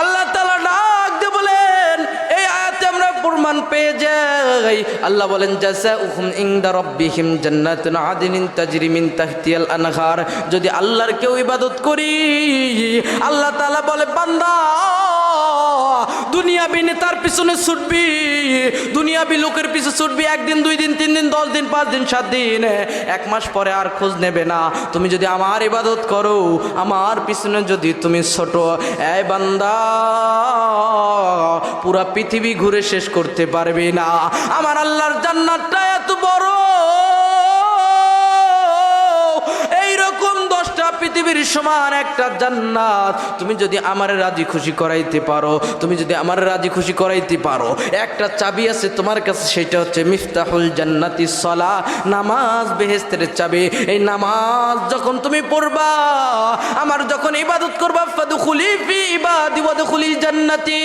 আল্লাহ তাআলা ডাক দিয়ে বলেন, এই আয়াতে আমরা প্রমাণ পেয়ে যাই। আল্লাহ বলেন, জাযাউহুম ইনদা রাব্বিহিম জান্নাতুন আদনিন তাজরি মিন তাহতিহাল আনহার। যদি আল্লাহর কেউ ইবাদত করি, আল্লাহ তাআলা বলে, বান্দা দুনিয়াবি নেতার পিছনে ছুটবি, দুনিয়াবি লোকের পিছনে ছুটবি, একদিন, 2 দিন, 3 দিন, 10 দিন, 5 দিন, 7 দিন, 1 মাস পরে আর খোঁজ নেবে না। তুমি যদি আমার ইবাদত করো, আমার পিছনে যদি তুমি ছোট, এই বান্দা পুরা পৃথিবী ঘুরে শেষ করতে পারবে না। আমার আল্লাহর জান্নাতটা এত বড়, এইরকম 10টা পৃথিবীর সমান একটা জান্নাত। তুমি যদি আমার রাজি খুশি করাইতে পারো, তুমি যদি আমার রাজি খুশি করাইতে পারো, একটা চাবি আছে তোমার কাছে, সেটা হচ্ছে মিফতাহুল জান্নাতি সালাহ, নামাজ বেহেশতের চাবি। এই নামাজ যখন তুমি পড়বা, আমার যখন ইবাদত করবা, ফাদখুলি ফি ইবাদি ওয়াদখুলি জান্নাতি।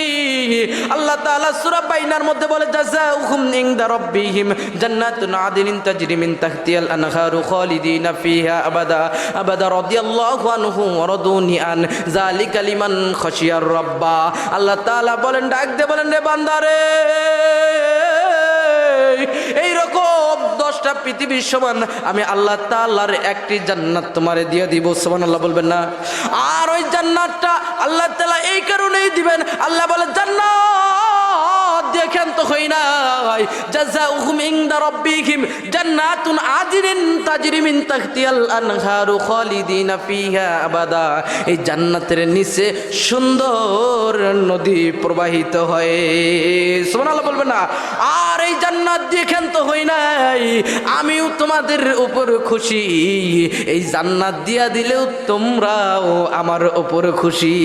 আল্লাহ তাআলা সূরা বাইনার মধ্যে বলে, জাযাউহুম ইনদা রাব্বিহিম জান্নাতুন আদনিন তাজরি মিন তাহতিহাল আনহারু খালিদিনা ফিহা আবাদা আবাদা রাদিয়াল্লাহু আনহু ওয়া রাদুনি আন যালিকা লিমান খাশিয়ার রাব্বা। আল্লাহ তাআলা বলেন, ডাক দিয়ে বলেন, রে বান্দারে, এইরকম 10টা পৃথিবীর সমান আমি আল্লাহ তাআলার একটি জান্নাত তোমারে দিয়ে দিব। সুবহানাল্লাহ বলবেন না? আর ওই জান্নাতটা আল্লাহ তাআলা এই কারণেই দিবেন, আল্লাহ বলে, জান্নাত দেখেন তো হই নাই, জাযাউহুম ইনদা রাব্বিহিম জান্নাতুন আদনিন তাজরি মিন তাহতিহাল আনহারু খালিদিনা ফিহা আবাদা। এই জান্নাতের নিচে সুন্দর নদী প্রবাহিত হয়। সুবহানাল্লাহ বলবেন না? আর এই জান্নাত দেখেন তো হই নাই, আমিও তোমাদের উপর খুশি, এই জান্নাত দিয়া দিলেও তোমরাও আমার উপর খুশি।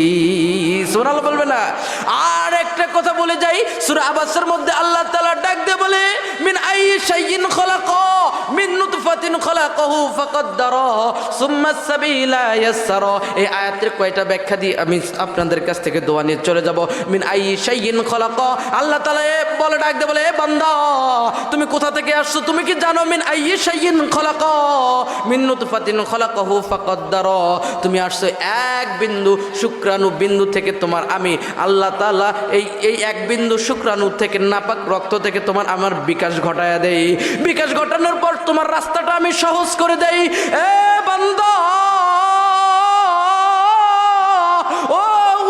সুবহানাল্লাহ বলবেন না? আর একটা কথা বলে যাই, সূরা আবাসের মধ্যে আল্লাহ তাআলা ডাক দিয়ে বলে মিন আইয়ি শাইইন খালাকা মিন নুতফাতিন খালাকাহু ফাকাদ্দারা সুম্মা সাবিলা ইয়াসসারা। এই আয়াতের কয়টা ব্যাখ্যা দিয়ে আমি আপনাদের কাছ থেকে দোয়া নিয়ে চলে যাব। মিন আইয়ি শাইইন খালাকা, আল্লাহ তাআলা বলে ডাক দিয়ে বলে, বান্দা তুমি কোথা থেকে আসছো তুমি কি জানো? মিন আইয়ি শাইইন খালাকা মিন নুতফাতিন খালাকাহু ফাকাদ্দারা, তুমি আসছো এক বিন্দু শুক্রাণু বিন্দু থেকে। তোমার আমি আল্লাহ তাআলা এই এক বিন্দু শুক্রাণু থেকে, নাপাক রক্ত থেকে তোমার আমার বিকাশ ঘটায়া দেই। বিকাশ ঘটানোর পর তোমার রাস্তাটা আমি সহজ করে দেই। এ বান্দা, ও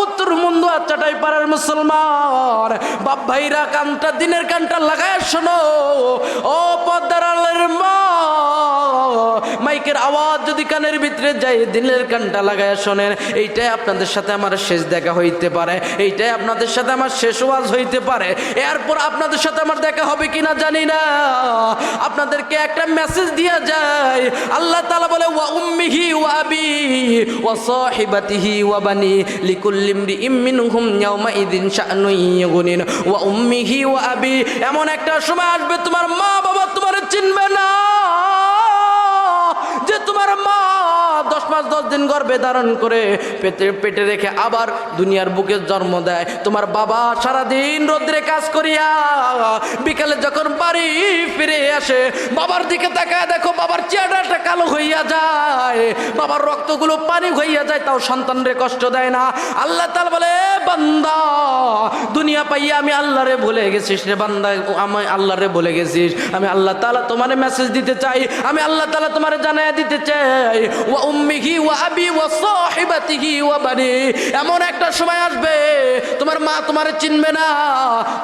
উত্তর মুন্ডু আচ্চাটাই পাড়ার মুসলমান বাপ ভাইরা, কানটা দিনের কানটা লাগায় শোনো। ও পদ্মার আলের মা, মাইকের আওয়াজ যদি কানের ভিতরে যায়, দিনের কানটা লাগায় শোনেন। এইটাই আপনাদের সাথে আমার শেষ দেখা হইতে পারে, এইটাই আপনাদের সাথে আমার শেষ ওয়াজ হইতে পারে। এরপর আপনাদের সাথে আমার দেখা হবে কিনা জানি না। আপনাদেরকে একটা মেসেজ দিয়া যায়, আল্লাহ তাআলা বলে ওয়া উম্মিহি ওয়া আবি ওয়া সাহিবাতিহি ওয়া বানি লিকুল্লি ইমরিইম মিনহুম ইয়াওমা ইযিন শাআনুন ইউগনিন। ওয়া উম্মিহি ওয়া আবি, এমন একটা সময় আসবে তোমার মা বাবা তোমার চিনবে না। যে তোমার মা 10 মাস 10 দিন গর্ভে ধারণ করে পেটে রেখে আবার দুনিয়ার বুকে জন্ম দেয়। তোমার বাবা সারাদিন রোদ্রে কাজ করিয়া বিকালে যখন বাড়ি ফিরে আসে, বাবার দিকে তাকায় দেখো বাবার চেহারাটা কালো হইয়া যায়, বাবার রক্তগুলো পানি হইয়া যায়, তাও সন্তানরে কষ্ট দেয় না। আল্লাহ তাআলা বলে, বান্দা দুনিয়া পাইয়া আমি আল্লাহরে ভুলে গেছিস রে বান্দা, আমি আল্লাহরে ভুলে গেছিস। আমি আল্লাহ তাআলা তোমারে মেসেজ দিতে চাই, আমি আল্লাহ তাআলা তোমারে জানায়া দিতে চাই। ওয়া উম্মিহি ওয়া আবি ওয়া সাহিবাতিহি ওয়া বানি, এমন একটা সময় আসবে তোমার মা তোমারে চিনবে না,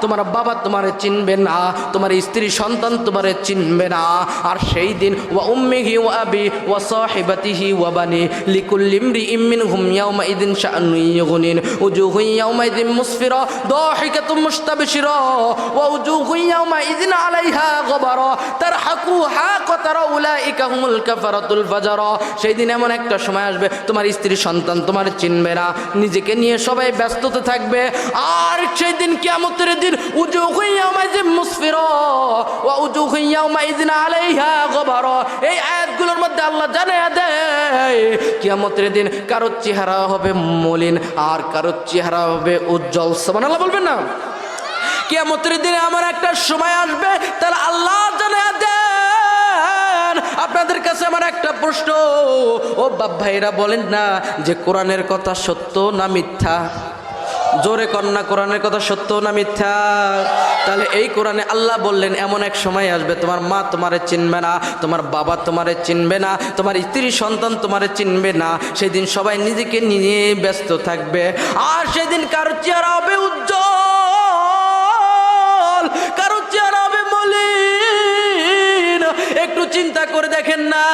তোমার বাবা তোমারে চিনবে না, তোমার স্ত্রী সন্তান তোমারে চিনবে না। আর সেই দিন ওয়া উম্মিহি ওয়া আবি ওয়া সাহিবাতিহি ওয়া বানি লিকুল্লি ইমরিইম মিনহুম ইয়াওমা ইযিন শাআনুন ইউগনিন উজুহু ইয়াওমা ইযিন মুসফিরা দাহিকাতুম মুস্তাবশিরা ওয়া উজুহু ইয়াওমা ইযিন আলাইহা গবারা তারহাকুহা কাতারা উলাইকা হুমুল কাফারাতুল ফাজারা। সেই দিন এমন একটা সময় আসবে তোমার স্ত্রী সন্তান তোমার চিনবে না, নিজেকে নিয়ে সবাই ব্যস্ততে থাকবে। আর সেই দিন কিয়ামতের দিন উজুহু ইয়াওমা ইযিন মুসফিরা ওয়া উজুহু ইয়াওমা ইযিন আলাইহা গবারা। এই আয়াতগুলোর মধ্যে আল্লাহ জানায়া দেয় কিয়ামতের দিন কারো চেহারা হবে মলিন আর কারো চেহারা হবে উজ্জ্বল। সুবহানাল্লাহ বলবেন না? কিয়ামতের দিনে আমার একটা সময় আসবে, তাহলে আল্লাহ জানায়া দেন। আপনাদের কাছে আমার একটা প্রশ্ন, ও বাপ ভাইরা বলেন না যে কোরআনের কথা সত্য না মিথ্যা? জোরে কন্যা, কোরআনের কথা সত্য না মিথ্যা? তাহলে এই কোরআনে আল্লাহ বললেন এমন এক সময় আসবে তোমার মা তোমারে চিনবে না, তোমার বাবা তোমারে চিনবে না, তোমার স্ত্রী সন্তান তোমারে চিনবে না। সেদিন সবাই নিজেকে নিয়ে ব্যস্ত থাকবে। আর সেদিন কারো চেহারা হবে উজ্জ্বল, কারো চেহারা হবে মলিন। একটু চিন্তা করে দেখেন না,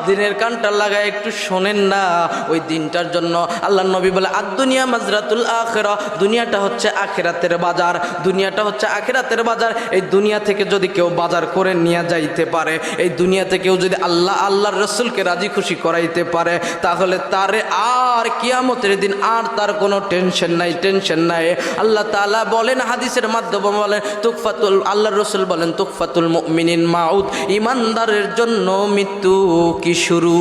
দিনের কানটা লাগায় একটু শোনেন না। ওই দিনটার জন্য আল্লাহ নবী বলে আদ-দুনিয়া মাজরাতুল আখিরা, দুনিয়াটা হচ্ছে আখিরাতের বাজার, দুনিয়াটা হচ্ছে আখিরাতের বাজার। এই দুনিয়া থেকে যদি কেউ বাজার করে নিয়ে যাইতে পারে, এই দুনিয়াতে কেউ যদি আল্লাহর রাসূলকে রাজি খুশি করাইতে পারে, তাহলে তারে আর কিয়ামতের দিন আর তার কোনো টেনশন নাই, টেনশন নাই। আল্লাহ তাআলা বলেন হাদিসের মাধ্যমে বলেন তুকফাতুল, আল্লাহর রাসূল বলেন তুকফাতুল মুমিনিন মাউত, ইমানদারের জন্য মৃত্যু কি শুরু?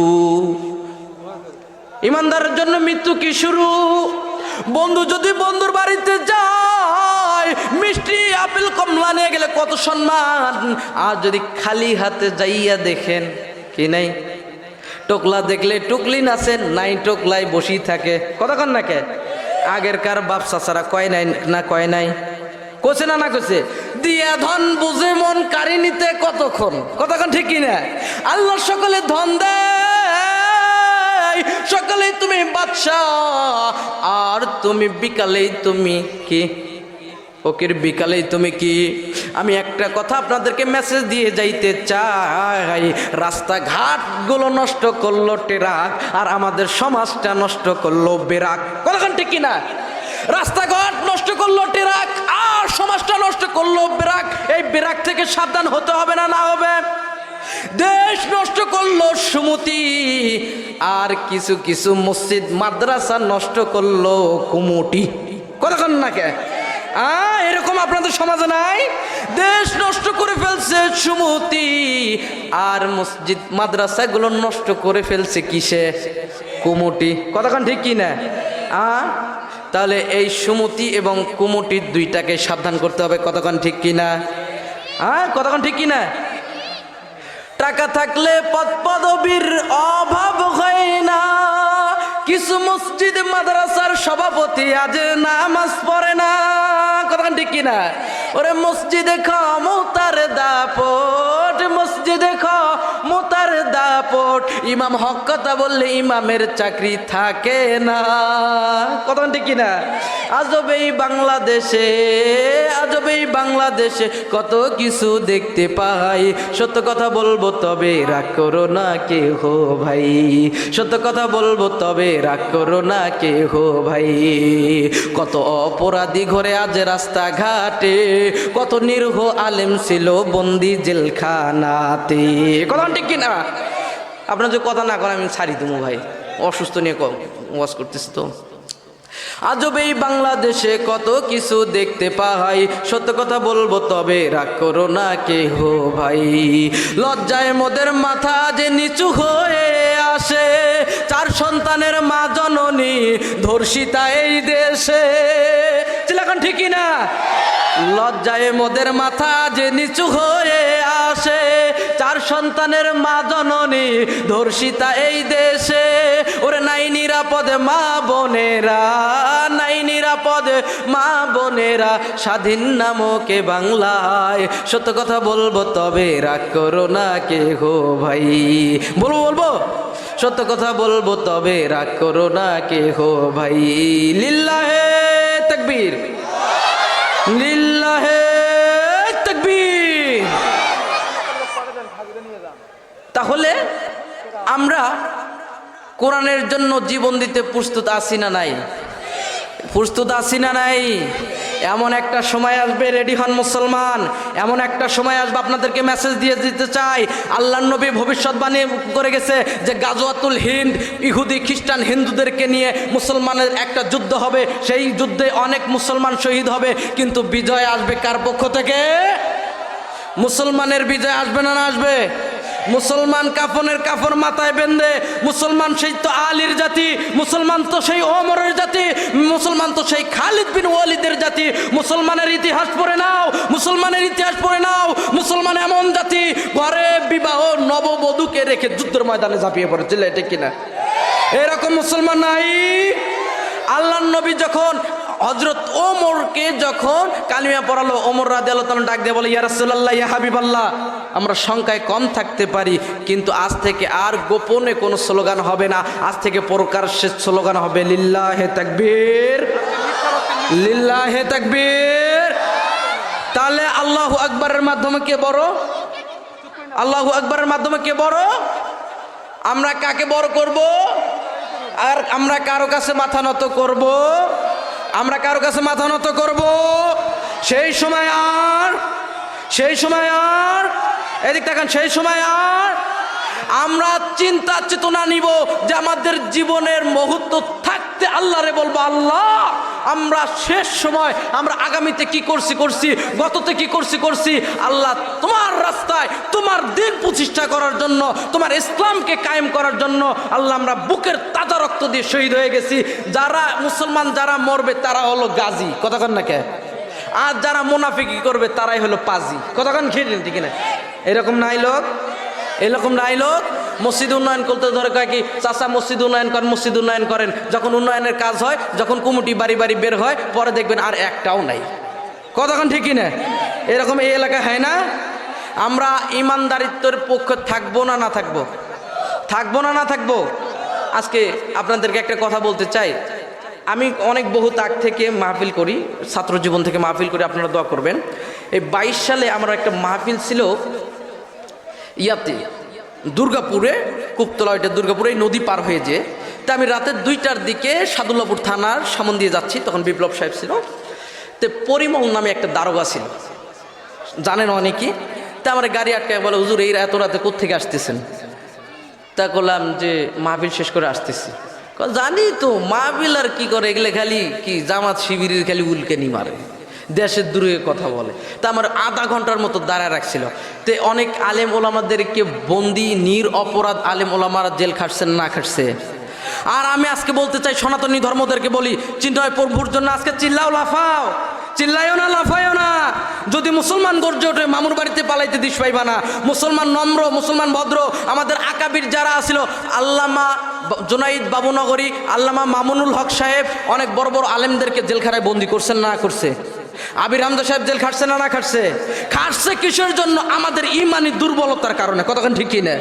ইমানদারের জন্য মৃত্যু কি শুরু? বন্ধু যদি বন্ধুর বাড়িতে যায়, মিষ্টি আপেল কমলা নিয়ে গেলে কত সম্মান। আর যদি খালি হাতে যাইয়া দেখেন কি নাই, টোকলা দেখলে টুকলি নাচেন, নাই টোকলাই বসি থাকে। কতক্ষণ নাকে আগের কার বাপ চাচারা কয় নাই না কয় নাই? কোছে না না কোছে? দিয়া ধন বুঝে মন কারি নিতে কতক্ষণ, কতক্ষণ ঠিক কিনা? আল্লাহ সকলে ধন দেয়, সকলেই তুমি বাদশা, আর তুমি বিকালেই তুমি কি ফকির, বিকালেই তুমি কি? আমি একটা কথা আপনাদেরকে মেসেজ দিয়ে যাইতে চাই, রাস্তাঘাটগুলো নষ্ট করলো টেরাক, আর আমাদের সমাজটা নষ্ট করলো বেরাক। কতক্ষণ ঠিক কিনা? রাস্তাঘাট নষ্ট করলো টেরাক আর সমাজটা নষ্ট করলো বেরাক। এই বেরাক থেকে সাবধান হতে হবে না, না হবে? দেশ নষ্ট করলো সুমতি, আর কিছু কিছু মসজিদ মাদ্রাসা নষ্ট করলো কুমুটি। কতক্ষণ নাকে? এরকম আপনাদের সমাজে নাই? দেশ নষ্ট করে ফেলছে সুমতি, আর মসজিদ মাদ্রাসাগুলো নষ্ট করে ফেলছে কিসে? কুমুটি। কতক্ষণ ঠিক কি না? তাহলে এই সুমতি এবং কুমুটির দুইটাকে সাবধান করতে হবে। কতক্ষণ ঠিক কি না? কতক্ষণ ঠিক কি না? টাকা থাকলে পদ পদবীর অভাব হয় না, কিছু মসজিদ মাদ্রাসার সভাপতি আজ নামাজ পড়ে না। কতক্ষণ ঠিক কিনা? ওরে মসজিদে ক্ষমতার দাপট, মসজিদে ক্ষমতার দাপট, ইমাম হক কথা বললে ইমামের চাকরি থাকে না। কতক্ষণ ঠিক কিনা? আজব এই বাংলাদেশে, আজব এই বাংলাদেশে কত কিছু দেখতে পাই। সত্য কথা বলবো তবে রাগ করো না কেহ ভাই, সত্য কথা বলবো তবে রাগ করো না কেহ ভাই। কত অপরাধী ঘরে আজ রাস্তাঘাটে, কত নিরীহ আলেম ছিল বন্দি জেলখানাতে। কথা ঠিক কিনা? আপনার যে কথা না করে আমি ছাড়ি দেবো ভাই, অসুস্থ নিয়ে ওয়াজ করতেছি তো। আজব এই বাংলাদেশে কত কিছু দেখতে পাই, সত্য কথা বলবো তবে রাগ করো না কেহ ভাই। লজ্জায় মোদের মাথা যে নিচু হয়ে আসে, 4 সন্তানের মা জননী ধর্ষিতা এই দেশে। চিলাখন ঠিকই না? লজ্জায় মোদের মাথা যে নিচু হয়ে আসে, 4 সন্তানের মা জননী ধর্ষিতা এই দেশে। ওরে নাই নিরাপদে মা বোনেরা, নাই নিরাপদে মা বোনেরা স্বাধীন নামকে বাংলায়। সত্য কথা বলবো তবে রাগ করো না কেহ ভাই। বলবো সত্য কথা বলবো তবে রাগ করো না কেহ ভাই। লিল্লাহে তাকবীর, লিল্লাহে তাকবীর। তাহলে আমরা কোরআনের জন্য জীবন দিতে প্রস্তুত আছি না নাই? প্রস্তুত আছি না নাই? এমন একটা সময় আসবে, রেডি হন মুসলমান, এমন একটা সময় আসবে, আপনাদেরকে মেসেজ দিয়ে দিতে চাই। আল্লাহর নবী ভবিষ্যৎবাণী করে গেছে যে গাজওয়াতুল হিন্দ, ইহুদি খ্রিস্টান হিন্দুদেরকে নিয়ে মুসলমানের একটা যুদ্ধ হবে, সেই যুদ্ধে অনেক মুসলমান শহীদ হবে, কিন্তু বিজয় আসবে কার পক্ষ থেকে? মুসলমানের বিজয় আসবে না? না আসবে? মুসলমান কাফনের কাফর মাথায় বেঁধে, মুসলমান সেই তো আলীর জাতি, মুসলমান তো সেই ওমরের জাতি, মুসলমান তো সেই খালিদ বিন ওয়ালিদের জাতি। মুসলমানের ইতিহাস পড়ে নাও, মুসলমানের ইতিহাস পড়ে নাও। মুসলমান এমন জাতি, ঘরে বিবাহ নববধূকে রেখে যুদ্ধের ময়দানে ঝাঁপিয়ে পড়েছিল, এটা কিনা? এরকম মুসলমান নাই। আল্লাহর নবী যখন হযরত ওমরকে যখন কালিমা পড়ালো, ওমর রাদিয়াল্লাহু তাআলা ডাক দিয়ে বলে, ইয়া রাসূলুল্লাহ, ইয়া হাবিবাল্লাহ, আমরা সংখ্যায় কম থাকতে পারি, কিন্তু আজ থেকে আর গোপনে কোনো স্লোগান হবে না, আজ থেকে প্রকাশ্যে স্লোগান হবে লিল্লাহে তাকবীর, লিল্লাহে তাকবীর। তাহলে আল্লাহু আকবারের মাধ্যমে কে বড়? আল্লাহু আকবারের মাধ্যমে কে বড়? আমরা কাকে বড় করব? আর আমরা কারো কাছে মাথা নত করব? আমরা কারো কাছে মাথা নত করব? সেই সময় আর এদিক তাকান, সেই সময় আর আমরা চিন্তা চেতনা নিব যে আমাদের জীবনের মুহূর্ত থাকতে আল্লাহরে বলবো, আল্লাহ আমরা শেষ সময়, আমরা আগামীতে কি করছি, গততে কি করছি, আল্লাহ তোমার রাস্তায় তোমার দিন প্রতিষ্ঠা করার জন্য, তোমার ইসলামকে কায়েম করার জন্য আল্লাহ আমরা বুকের তাজা রক্ত দিয়ে শহীদ হয়ে গেছি। যারা মুসলমান যারা মরবে তারা হলো গাজী, কতক্ষণ না কে? আর যারা মুনাফিকি করবে তারাই হলো পাজি, কতক্ষণ খেলেন ঠিক না? এরকম নাই লোক, এরকম নাই লোক। মসজিদ উন্নয়ন করতে ধরে কয় কি, চাচা মসজিদ উন্নয়ন করেন, মসজিদ উন্নয়ন করেন। যখন উন্নয়নের কাজ হয়, যখন কমিটি বাড়ি বাড়ি বের হয়, পরে দেখবেন আর একটাও নাই, কতক্ষণ ঠিক কিনা? এরকম এই এলাকায় হয় না? আমরা ইমানদারিত্বের পক্ষে থাকবো না, না থাকবো? থাকবো না, না থাকবো? আজকে আপনাদেরকে একটা কথা বলতে চাই। আমি অনেক বহু তাক থেকে মাহফিল করি, ছাত্র জীবন থেকে মাহফিল করি, আপনারা দোয়া করবেন। এই 22 সালে আমার একটা মাহফিল ছিল ইয়াতে দুর্গাপুরে, কুপ্তলা, ওইটা দুর্গাপুরে, এই নদী পার হয়ে যে। তা আমি রাতের 2টার দিকে সাদুল্লাপুর থানার সামন দিয়ে যাচ্ছি, তখন বিপ্লব সাহেব ছিল। তো পরিমল নামে একটা দারোগা ছিল, জানেন অনেকেই। তা আমার গাড়ি আটকায় বলে, হুজুর এই এত রাতে কোত্থেকে আসতেছেন? তা করলাম যে মাহফিল শেষ করে আসতেছি। জানি তো মাহফিল আর কি করে, এগুলো খালি কি জামাত শিবিরের খালি উলকেনি মারে, দেশের দূরে কথা বলে। তা আমার আধা ঘন্টার মতো দাঁড়ায় রাখছিল। তো অনেক আলেম ওলামাদেরকে বন্দি নির অপরাধ আলেম ওলামারা জেল খাটছেন না খাটছে। আর আমি আজকে বলতে চাই সনাতনী ধর্মদেরকে বলি, চিন্তায় প্রভুর জন্য আজকে চিল্লাও লাফাও, চিল্লাইও না লাফাইও না। যদি মুসলমান গর্জে ওঠে মামুর বাড়িতে পালাইতে দিস পাইবা না। মুসলমান নম্র, মুসলমান ভদ্র। আমাদের আকাবির যারা আছিল, আল্লামা জুনাইদ বাবুনগরী, আল্লামা মামুনুল হক সাহেব, অনেক বড় বড় আলেমদেরকে জেলখানায় বন্দি করছেন না করছে? আবির হামজা সাহেব জেল খাটছে না খাটছে? খাটছে কিসের জন্য? আমাদের ইমানি দুর্বলতার কারণে। কতক্ষণ ঠিক কিনা?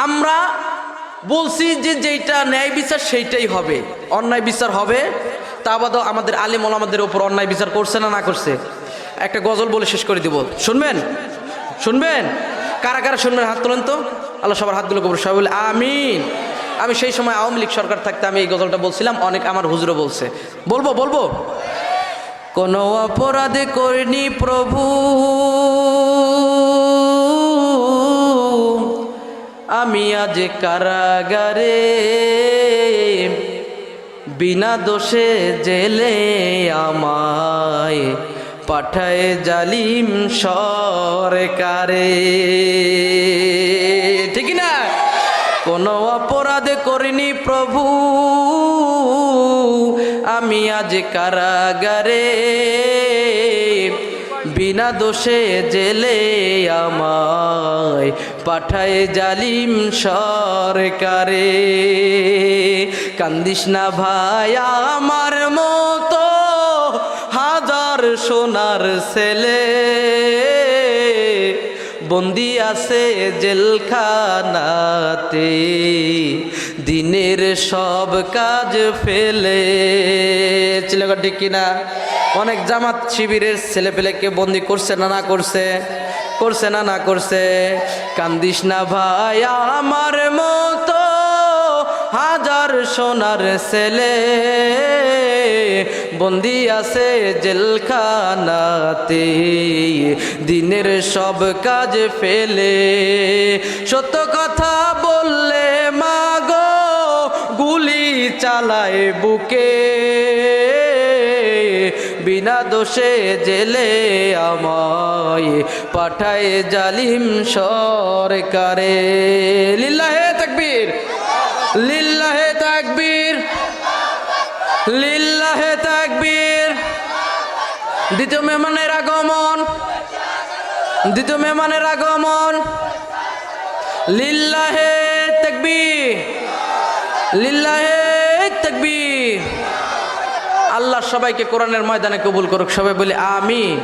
আমরা বলছি যে যেটা ন্যায় বিচার সেইটাই হবে, অন্যায় বিচার হবে। তা বাদও আমাদের আলিম ওলামাদের উপর অন্যায় বিচার করছে না করছে? একটা গজল বলে শেষ করে দিব, শুনবেন? শুনবেন? কারা কারা শুনবেন হাত তোলেন তো। আল্লাহ সবার হাতগুলো কবর, সবাই বলে আমিন। আমি সেই সময় আওয়ামী লীগ সরকার থাকতে আমি এই গজলটা বলছিলাম, অনেক আমার হুজুরও বলছে। বলবো কোনো অপরাধে করিনি প্রভু, আমি আজ কারাগারে, বিনা দোষে জেলে আমায় পাঠায় জালিম সরকারে। ঠিক না? কোনো অপরাধে করিনি প্রভু, আমি আজ কারাগারে, বিনা দোষে জেলে আমায় পাঠায় জালিম সরকারে। কান্দিস না ভাই আমার মতো হাজার সোনার ছেলে, বন্দি আছে জেলখানাতে, দিনের সব কাজ ফেলে। ছেলেগা ঠিক কিনা? অনেক জামাত শিবিরের ছেলে পেলেকে বন্দি করছে না করছে? করছে না করছে? কান্দিস না ভাই আমার মতো হাজার সোনার ছেলে, বন্দি আছে জেলখানাতে, দিনের সব কাজ ফেলে। সত্য কথা বললে মাগো গুলি চালায় বুকে, বিনা দোষে জেলে আমায় পাঠায় জালিম সরকারে। লিল্লাহে তাকবীর, লিল্লাহে তাকবীর, লিল্লাহে তাকবীর। দ্বিতীয় মেহমানের আগমন, দ্বিতীয় মেহমানের আগমন। লিল্লাহে তাকবীর, লিল্লাহে তাকবীর। আল্লাহ সবাইকে কোরআনের ময়দানে কবুল করুক, সবাই বলি আমিন।